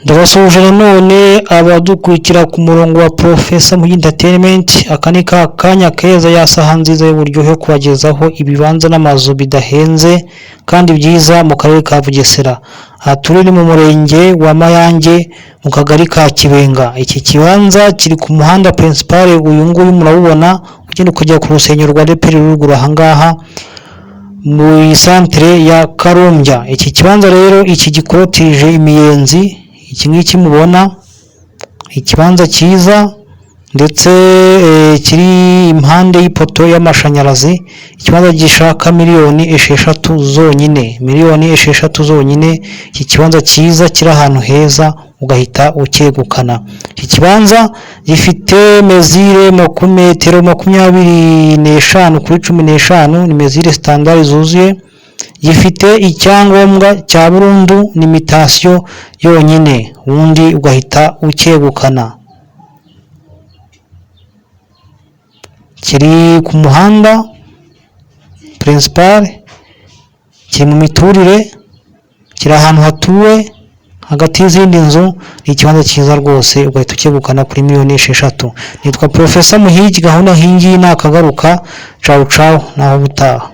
Ndabasuje nanone abadukurikira ku murongo wa Professor Muhigi Entertainment. Aka ni ka kanya keza ya saha nziza y'uburyohe kubagezaho ibibanza n'amazu bidahenze kandi byiza mu karere ka Bugesera. Aha turi mu murenge wa Mayange mu kagari ka Kibenga. Iki kibanza kiri ku muhanda principal, uyu nguyu murabubona ugenda kujya ku rusengero rwa ADEPR ruguru ahangaha mu centre ya Karumbya. Iki kibanza rero iki gikorotije imiyenzi, iki ngiki mubona ikibanza cyiza ndetse kiri impande y'ipoto y'amashanyarazi. Ikibanza gishaka miliyoni 6 zonyine, miliyoni 6 zonyine. Iki kibanza cyiza kiri ahantu heza ugahita ukegukana. Iki kibanza gifite mezire metero 25 kuri 15, ni mezire standard zuzuye. Gifite icyangombwa cya burundu limitation yonyine, ubundi ugahita ukegukana. Kiri ku muhanda principal, kiri mu miturire, kiri ahantu hatuwe hagati y'izindi nzu. Ni ikibanza cyiza rwose ugahita ukegukana kuri miliyoni 6. Nitwa Professor Muhigi, gahunda nk'ingi nakagaruka. Ciao ciao, naho butaha.